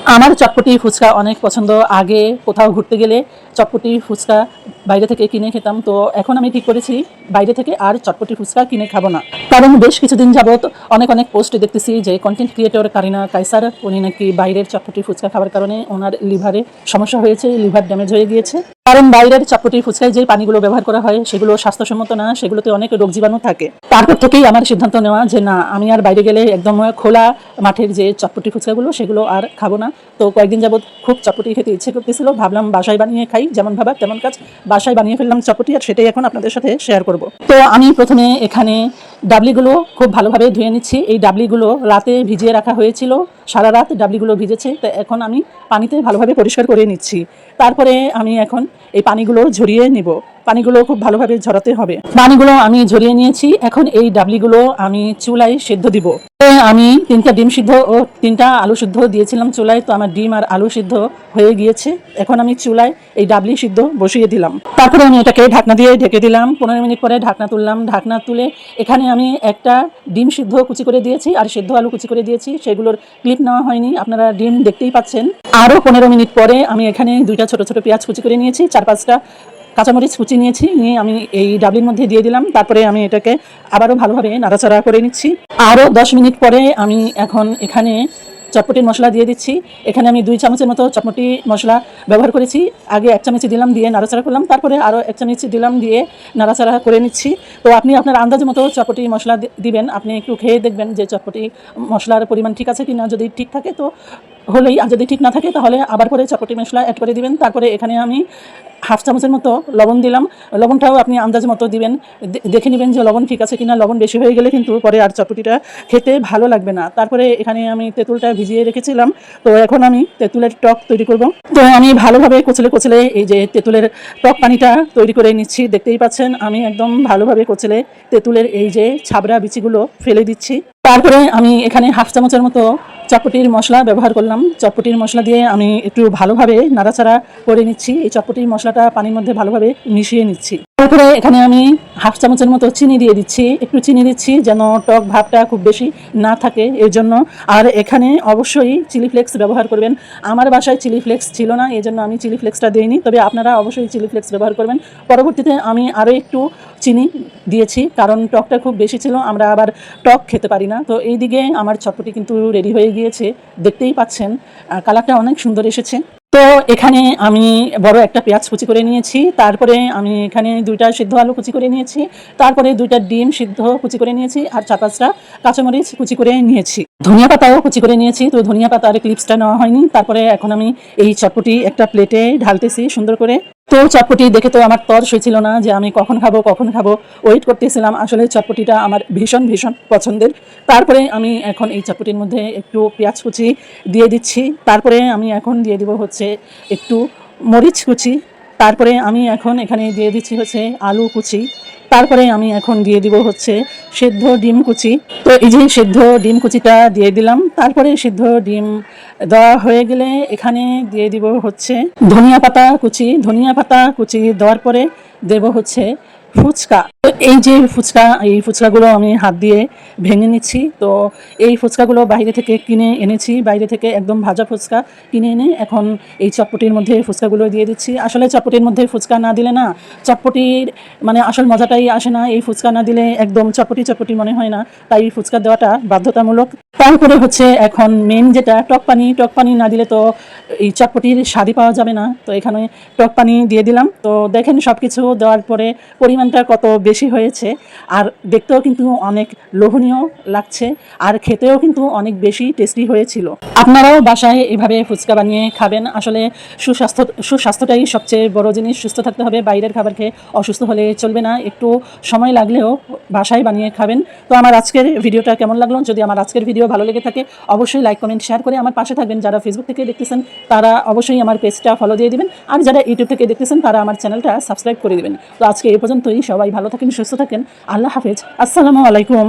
আমার চটপটি ফুচকা অনেক পছন্দ। আগে কোথাও ঘুরতে গেলে চটপটি ফুচকা বাইরে থেকে কিনে খেতাম। তো এখন আমি ঠিক করেছি বাইরে থেকে আর চটপটি ফুচকা কিনে খাবো না। কারণ বেশ কিছুদিন যাবত অনেক অনেক পোস্ট দেখতেছি যে কন্টেন্ট ক্রিয়েটর কারিনা কায়সার উনি নাকি বাইরের চটপটি ফুচকা খাওয়ার কারণে ওনার লিভারে সমস্যা হয়েছে, লিভার ড্যামেজ হয়ে গিয়েছে। কারণ বাইরের চটপটি ফুচকায় যে পানিগুলো ব্যবহার করা হয় সেগুলো স্বাস্থ্যসম্মত না, সেগুলোতে অনেক রোগ জীবাণু থাকে। তারপর থেকেই আমার সিদ্ধান্ত নেওয়া যে না, আমি আর বাইরে গেলে একদম খোলা মাঠের যে চটপটি ফুচকাগুলো সেগুলো আর খাবো না। তো কয়েকদিন যাবত খুব চটপটি খেতে ইচ্ছে করতেছিল, ভাবলাম বাসায় বানিয়ে খাই। যেমন ভাবা তেমন কাজ, বাসায় বানিয়ে ফেললাম চটপটি, আর সেটাই এখন আপনাদের সাথে শেয়ার করব। তো আমি প্রথমে এখানে ডাবলিগুলো খুব ভালোভাবে ধুয়ে নিচ্ছি। এই ডাবলিগুলো রাতে ভিজিয়ে রাখা হয়েছিল, সারা রাত ডাবলিগুলো ভিজেছে। তো এখন আমি পানিতে ভালোভাবে পরিষ্কার করে নিচ্ছি। তারপরে আমি এখন এই পানিগুলো ঝরিয়ে নিব। পানিগুলো খুব ভালোভাবে ঝরাতে হবে। পানিগুলো আমি ঝরিয়ে নিয়েছি। এখন এই ডাবলিগুলো আমি চুলায় সেদ্ধ দিব। আমি 3টা ডিম সিদ্ধ ও 3টা আলু সিদ্ধ দিয়েছিলাম চুলায়। তো আমার ডিম আর আলু সিদ্ধ হয়ে গিয়েছে। এখন আমি চুলায় এই ডাবলি সিদ্ধ বসিয়ে দিলাম। তারপরে আমি এটাকে ঢাকনা দিয়ে ঢেকে দিলাম। 15 মিনিট পরে ঢাকনা তুললাম। ঢাকনা তুলে এখানে আমি একটা ডিম সিদ্ধ কুচি করে দিয়েছি আর সিদ্ধ আলু কুচি করে দিয়েছি। সেগুলোর ক্লিপ নেওয়া হয়নি, আপনারা ডিম দেখতেই পাচ্ছেন। আরও 15 মিনিট পরে আমি এখানে 2টা ছোট ছোট পেঁয়াজ কুচি করে নিয়েছি, 4-5টা কাঁচামরিচ কুচি নিয়েছি, নিয়ে আমি এই ডাবলির মধ্যে দিয়ে দিলাম। তারপরে আমি এটাকে আবারও ভালোভাবে নাড়াচাড়া করে নিচ্ছি। আরও 10 মিনিট পরে আমি এখন এখানে চটপটির মশলা দিয়ে দিচ্ছি। এখানে আমি 2 চামচের মতো চটপটি মশলা ব্যবহার করেছি। আগে 1 চামচ দিলাম, দিয়ে নাড়াচাড়া করলাম। তারপরে আরও 1 চামচ দিলাম, দিয়ে নাড়াচাড়া করে নিচ্ছি। তো আপনি আপনার আন্দাজ মতো চটপটি মশলা দিবেন। আপনি একটু খেয়ে দেখবেন যে চটপটি মশলার পরিমাণ ঠিক আছে কিনা। যদি ঠিক থাকে তো হলেই, আর যদি ঠিক না থাকে তাহলে আবার করে চটপটি মশলা অ্যাড করে দিবেন। তারপরে এখানে আমি 1/2 চামচের মতো লবণ দিলাম। লবণটাও আপনি আন্দাজ মতো দিবেন, দেখে নেবেন যে লবণ ঠিক আছে কিনা। লবণ বেশি হয়ে গেলে কিন্তু পরে আর চটপটিটা খেতে ভালো লাগবে না। তারপরে এখানে আমি তেঁতুলটা ভিজিয়ে রেখেছিলাম। তো এখন আমি তেঁতুলের টক তৈরি করব। তো আমি ভালোভাবে কচলে কচলে এই যে তেঁতুলের টক পানিটা তৈরি করে নিচ্ছি। দেখতেই পাচ্ছেন আমি একদম ভালোভাবে কচলে তেঁতুলের এই যে ছাবড়া বিচিগুলো ফেলে দিচ্ছি। তারপরে আমি এখানে 1/2 চামচের মতো চটপটির মশলা ব্যবহার করলাম। চটপটির মশলা দিয়ে আমি একটু ভালোভাবে নাড়াচাড়া করে নিচ্ছি। এই চটপটির মশলাটা পানির মধ্যে ভালোভাবে মিশিয়ে নিচ্ছি। তারপরে এখানে আমি 1/2 চামচের মতো চিনি দিয়ে দিচ্ছি। একটু চিনি দিচ্ছি যেন টক ভাবটা খুব বেশি না থাকে, এর জন্য। আর এখানে অবশ্যই চিলি ফ্লেক্স ব্যবহার করবেন। আমার বাসায় চিলি ফ্লেক্স ছিল না, এই জন্য আমি চিলি ফ্লেক্সটা দিইনি। তবে আপনারা অবশ্যই চিলি ফ্লেক্স ব্যবহার করবেন। পরবর্তীতে আমি আরও একটু চিনি দিয়েছি, কারণ টকটা খুব বেশি ছিল, আমরা আবার টক খেতে পারি না। তো এই দিকে আমার চটপটি কিন্তু রেডি হয়ে গিয়েছে, দেখতেই পাচ্ছেন কালারটা অনেক সুন্দর এসেছে। তো এখানে আমি বড় একটা পেঁয়াজ কুচি করে নিয়েছি। তারপরে আমি এখানে 2টা সিদ্ধ আলু কুচি করে নিয়েছি। তারপরে 2টা ডিম সিদ্ধ কুচি করে নিয়েছি, আর 4-5টা কাঁচামরিচ কুচি করে নিয়েছি। ধনিয়া পাতাও কুচি করে নিয়েছি। তো ধনিয়া পাতার ক্লিপসটা নেওয়া হয়নি। তারপরে এখন আমি এই চটপটি একটা প্লেটে ঢালতেছি সুন্দর করে। তো চটপটি দেখে তো আমার তর সইছিল না যে আমি কখন খাবো, ওয়েট করতেছিলাম। আসলে চটপটিটা আমার ভীষণ ভীষণ পছন্দের। তারপরে আমি এখন এই চটপটির মধ্যে একটু পেঁয়াজ কুচি দিয়ে দিচ্ছি। তারপরে আমি এখন দিয়ে দিব হচ্ছে একটু মরিচ কুচি। তারপরে আমি এখন এখানে দিয়ে দিচ্ছি হচ্ছে আলু কুচি। তারপরে আমি এখন দিয়ে দিব হচ্ছে সেদ্ধ ডিম কুচি। তো এই যে সেদ্ধ ডিম কুচিটা দিয়ে দিলাম। তারপরে সেদ্ধ ডিম দেওয়া হয়ে গেলে এখানে দিয়ে দিব হচ্ছে ধনিয়া পাতা কুচি। ধনিয়া পাতা কুচি দেওয়ার পরে দেব হচ্ছে ফুচকা। তো এই যে ফুচকা, এই ফুচকাগুলো আমি হাত দিয়ে ভেঙে নিচ্ছি। তো এই ফুচকাগুলো বাইরে থেকে কিনে এনেছি, বাইরে থেকে একদম ভাজা ফুচকা কিনে এনে এখন এই চটপটির মধ্যে ফুচকাগুলো দিয়ে দিচ্ছি। আসলে চটপটির মধ্যে ফুচকা না দিলে না চটপটির মানে আসল মজাটাই আসে না। এই ফুচকা না দিলে একদম চটপটি চটপটি মনে হয় না, তাই ফুচকা দেওয়াটা বাধ্যতামূলক। তারপরে হচ্ছে এখন মেন যেটা টক পানি। টক পানি না দিলে তো এই চটপটির স্বাদই পাওয়া যাবে না। তো এখানে টক পানি দিয়ে দিলাম। তো দেখেন সব কিছু দেওয়ার পরে পরিমাণটা কত বেশি হয়েছে, আর দেখতেও কিন্তু অনেক লোভনীয় লাগছে, আর খেতেও কিন্তু অনেক বেশি টেস্টি হয়েছিল। আপনারাও বাসায় এভাবে ফুচকা বানিয়ে খাবেন। আসলে সুস্বাস্থ্যটাই সবচেয়ে বড় জিনিস। সুস্থ থাকতে হবে, বাইরের খাবার খেয়ে অসুস্থ হলে চলবে না। একটু সময় লাগলেও বাসায় বানিয়ে খাবেন। তো আমার আজকের ভিডিওটা কেমন লাগলো? যদি আমার আজকের ভিডিও ভালো লেগে থাকে অবশ্যই লাইক কমেন্ট শেয়ার করে আমার পাশে থাকবেন। যারা ফেসবুক থেকে দেখতেছেন তারা অবশ্যই আমার পেজটা ফলো দিয়ে দিবেন, আর যারা ইউটিউব থেকে দেখতেছেন তারা আমার চ্যানেলটা সাবস্ক্রাইব করে দিবেন। তো আজকে এই পর্যন্তই। সবাই ভালো থাকেন, সুস্থ থাকেন। আল্লাহ হাফেজ, আসসালামু আলাইকুম।